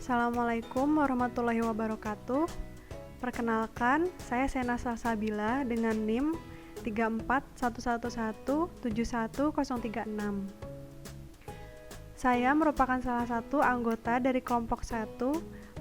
Assalamualaikum warahmatullahi wabarakatuh. Perkenalkan, saya Sena Salsabila dengan NIM 34111711036. Saya merupakan salah satu anggota dari kelompok 1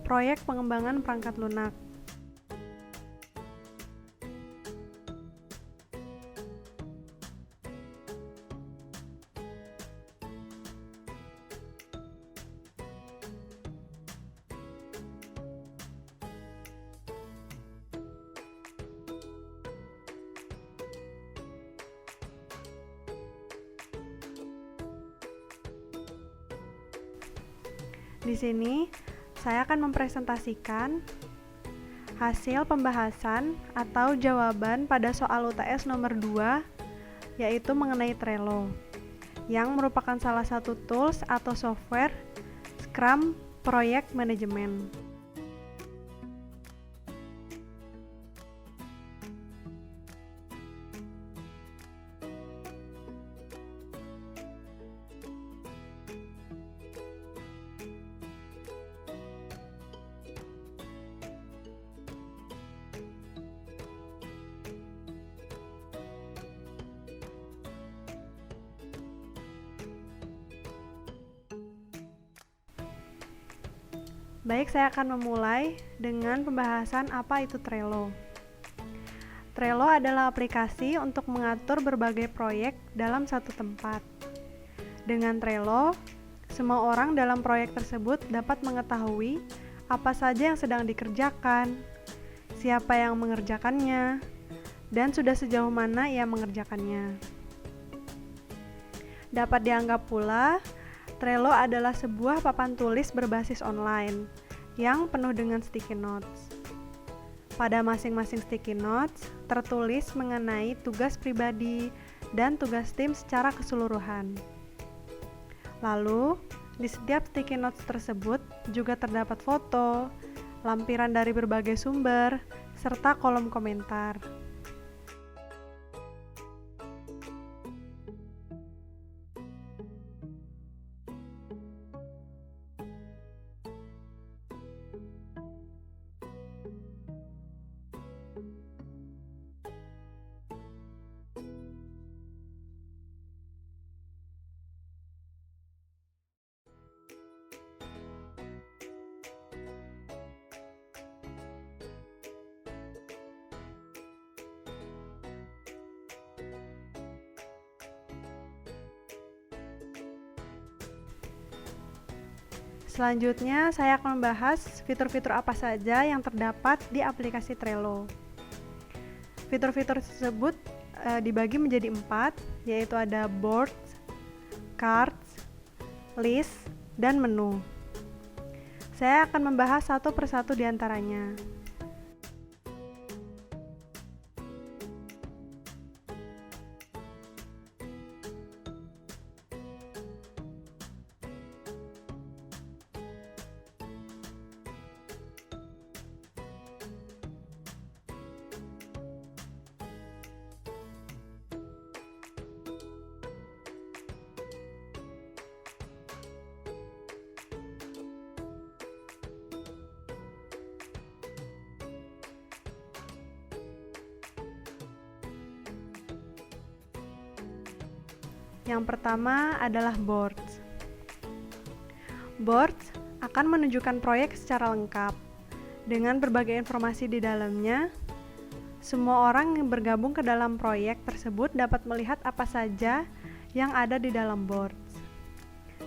proyek pengembangan perangkat lunak. Di sini, saya akan mempresentasikan hasil pembahasan atau jawaban pada soal UTS nomor 2, yaitu mengenai Trello, yang merupakan salah satu tools atau software Scrum Project Management. Baik, saya akan memulai dengan pembahasan apa itu Trello. Trello adalah aplikasi untuk mengatur berbagai proyek dalam satu tempat. Dengan Trello, semua orang dalam proyek tersebut dapat mengetahui apa saja yang sedang dikerjakan, siapa yang mengerjakannya, dan sudah sejauh mana ia mengerjakannya. Dapat dianggap pula Trello adalah sebuah papan tulis berbasis online yang penuh dengan sticky notes. Pada masing-masing sticky notes tertulis mengenai tugas pribadi dan tugas tim secara keseluruhan. Lalu, di setiap sticky notes tersebut juga terdapat foto, lampiran dari berbagai sumber, serta kolom komentar. Selanjutnya, saya akan membahas fitur-fitur apa saja yang terdapat di aplikasi Trello. Fitur-fitur tersebut dibagi menjadi 4, yaitu ada boards, cards, list, dan menu. Saya akan membahas satu persatu di antaranya. Yang pertama adalah boards. Boards akan menunjukkan proyek secara lengkap dengan berbagai informasi di dalamnya. Semua orang yang bergabung ke dalam proyek tersebut dapat melihat apa saja yang ada di dalam boards.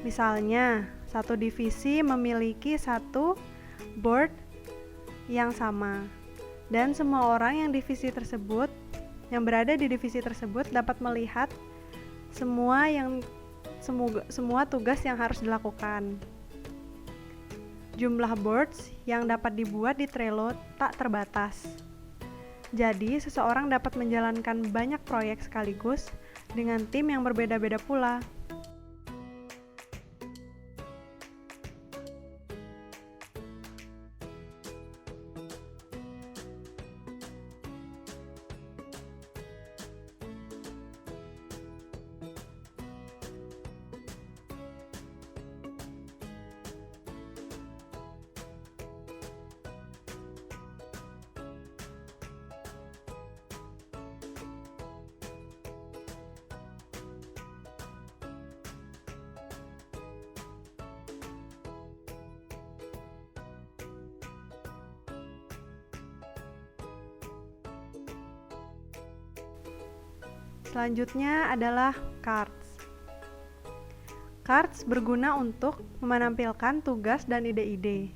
Misalnya, satu divisi memiliki satu board yang sama, dan semua orang yang berada di divisi tersebut dapat melihat semua tugas yang harus dilakukan. Jumlah boards yang dapat dibuat di Trello tak terbatas. Jadi, seseorang dapat menjalankan banyak proyek sekaligus dengan tim yang berbeda-beda pula. Selanjutnya adalah cards. Cards berguna untuk menampilkan tugas dan ide-ide.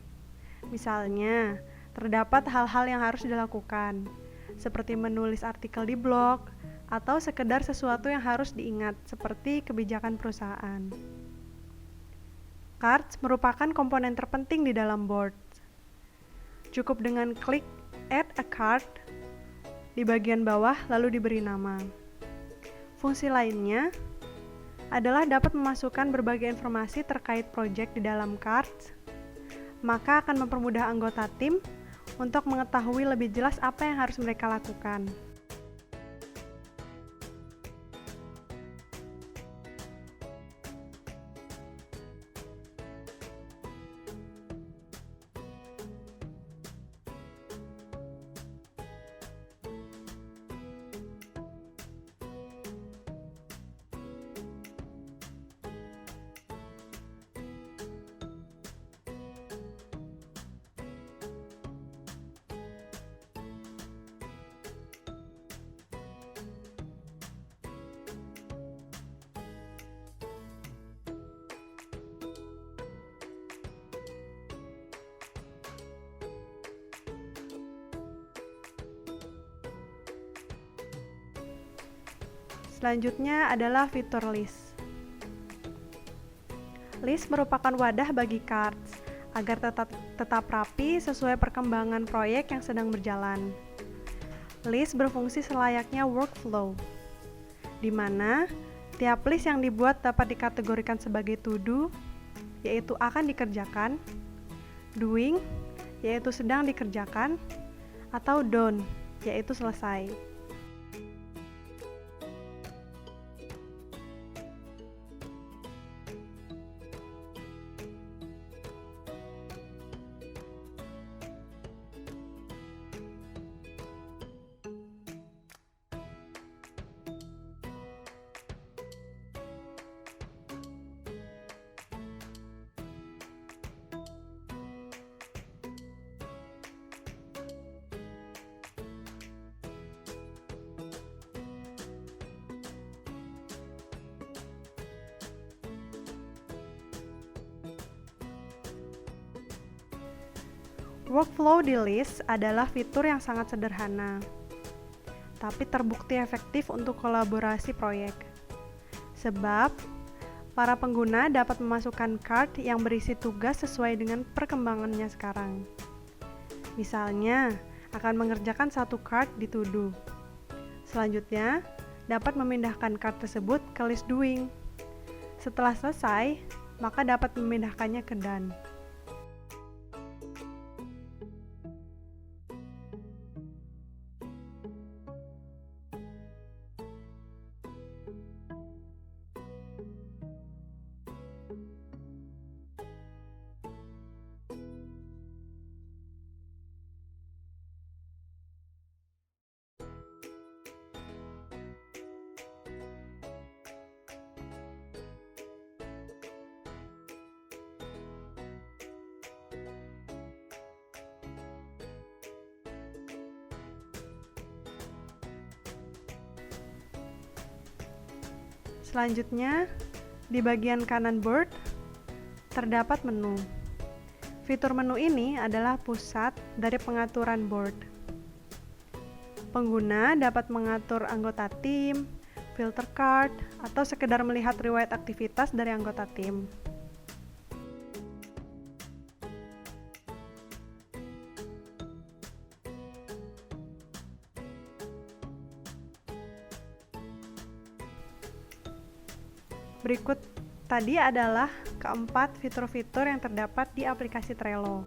Misalnya, terdapat hal-hal yang harus dilakukan, seperti menulis artikel di blog, atau sekedar sesuatu yang harus diingat, seperti kebijakan perusahaan. Cards merupakan komponen terpenting di dalam board. Cukup dengan klik Add a Card di bagian bawah lalu diberi nama. Fungsi lainnya adalah dapat memasukkan berbagai informasi terkait proyek di dalam cards, maka akan mempermudah anggota tim untuk mengetahui lebih jelas apa yang harus mereka lakukan. Selanjutnya adalah fitur list. List merupakan wadah bagi cards agar tetap rapi sesuai perkembangan proyek yang sedang berjalan. List berfungsi selayaknya workflow, di mana tiap list yang dibuat dapat dikategorikan sebagai to do, yaitu akan dikerjakan, doing, yaitu sedang dikerjakan, atau done, yaitu selesai. Workflow di list adalah fitur yang sangat sederhana, tapi terbukti efektif untuk kolaborasi proyek. Sebab, para pengguna dapat memasukkan card yang berisi tugas sesuai dengan perkembangannya sekarang. Misalnya, akan mengerjakan satu card di to do. Selanjutnya, dapat memindahkan card tersebut ke list doing. Setelah selesai, maka dapat memindahkannya ke done. Selanjutnya, di bagian kanan board, terdapat menu. Fitur menu ini adalah pusat dari pengaturan board. Pengguna dapat mengatur anggota tim, filter card, atau sekedar melihat riwayat aktivitas dari anggota tim. Berikut tadi adalah keempat fitur-fitur yang terdapat di aplikasi Trello.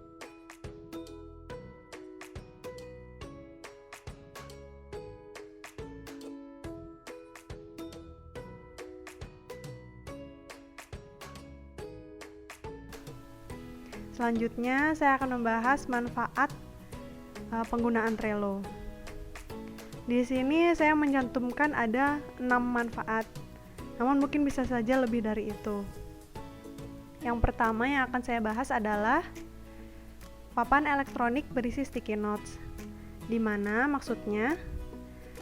Selanjutnya, saya akan membahas manfaat penggunaan Trello. Di sini saya mencantumkan ada 6 manfaat. Namun mungkin bisa saja lebih dari itu. Yang pertama yang akan saya bahas adalah papan elektronik berisi sticky notes, di mana maksudnya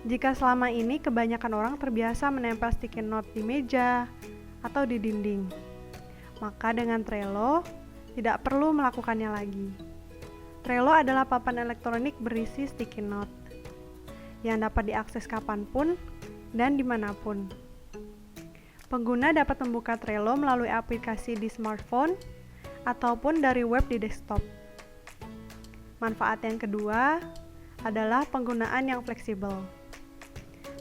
Jika selama ini kebanyakan orang terbiasa menempel sticky note di meja atau di dinding, maka dengan Trello tidak perlu melakukannya lagi. Trello adalah papan elektronik berisi sticky note yang dapat diakses kapanpun dan dimanapun. Pengguna dapat membuka Trello melalui aplikasi di smartphone ataupun dari web di desktop. Manfaat yang kedua adalah penggunaan yang fleksibel.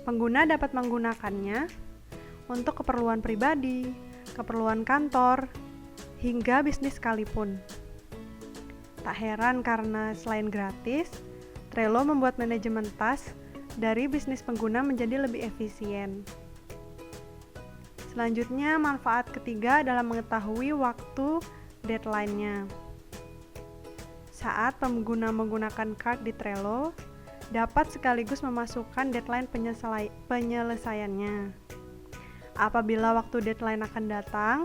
Pengguna dapat menggunakannya untuk keperluan pribadi, keperluan kantor, hingga bisnis sekalipun. Tak heran karena selain gratis, Trello membuat manajemen task dari bisnis pengguna menjadi lebih efisien. Selanjutnya, manfaat ketiga adalah mengetahui waktu deadline-nya. Saat pengguna menggunakan card di Trello, dapat sekaligus memasukkan deadline penyelesaiannya. Apabila waktu deadline akan datang,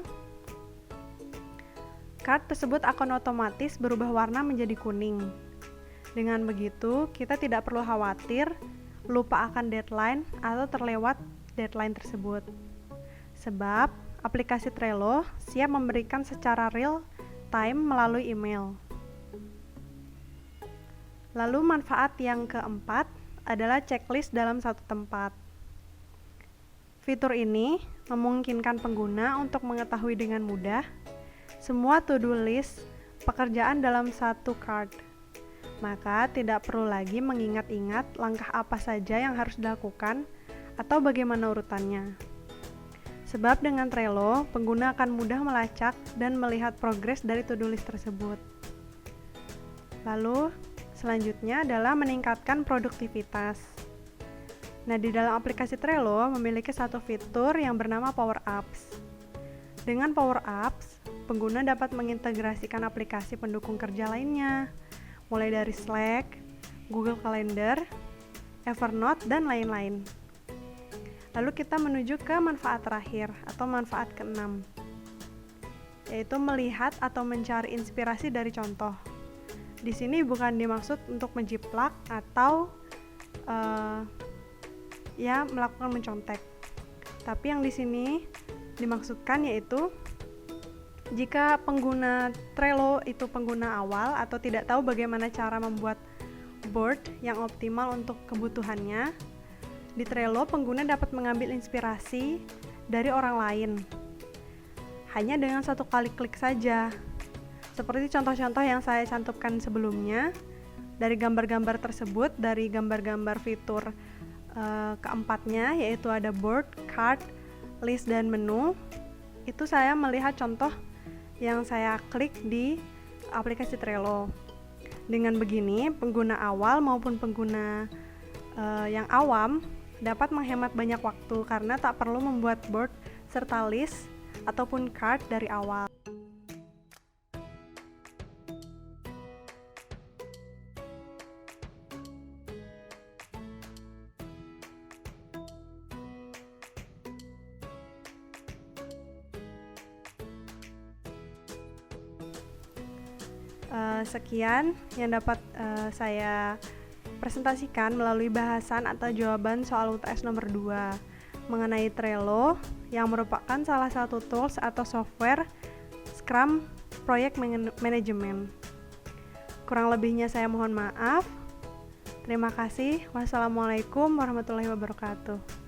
card tersebut akan otomatis berubah warna menjadi kuning. Dengan begitu, kita tidak perlu khawatir lupa akan deadline atau terlewat deadline tersebut. Sebab, aplikasi Trello siap memberikan secara real time melalui email. Lalu manfaat yang keempat adalah checklist dalam satu tempat. Fitur ini memungkinkan pengguna untuk mengetahui dengan mudah semua to-do list pekerjaan dalam satu card. Maka tidak perlu lagi mengingat-ingat langkah apa saja yang harus dilakukan atau bagaimana urutannya. Sebab dengan Trello, pengguna akan mudah melacak dan melihat progres dari to-do list tersebut. Lalu, selanjutnya adalah meningkatkan produktivitas. Nah, di dalam aplikasi Trello memiliki satu fitur yang bernama Power Apps. Dengan Power Apps, pengguna dapat mengintegrasikan aplikasi pendukung kerja lainnya, mulai dari Slack, Google Calendar, Evernote, dan lain-lain. Lalu kita menuju ke manfaat terakhir atau manfaat keenam, yaitu melihat atau mencari inspirasi dari contoh. Di sini bukan dimaksud untuk menjiplak atau melakukan mencontek. Tapi yang di sini dimaksudkan yaitu jika pengguna Trello itu pengguna awal atau tidak tahu bagaimana cara membuat board yang optimal untuk kebutuhannya, di Trello pengguna dapat mengambil inspirasi dari orang lain hanya dengan satu kali klik saja. Seperti contoh-contoh yang saya cantumkan sebelumnya, dari gambar-gambar tersebut, dari gambar-gambar fitur keempatnya, yaitu ada board, card, list, dan menu, itu saya melihat contoh yang saya klik di aplikasi Trello. Dengan begini, pengguna awal maupun pengguna yang awam dapat menghemat banyak waktu karena tak perlu membuat board serta list ataupun card dari awal. Sekian yang dapat saya presentasikan melalui bahasan atau jawaban soal UTS nomor 2 mengenai Trello yang merupakan salah satu tools atau software Scrum Project Management. Kurang lebihnya saya mohon maaf. Terima kasih. Wassalamualaikum warahmatullahi wabarakatuh.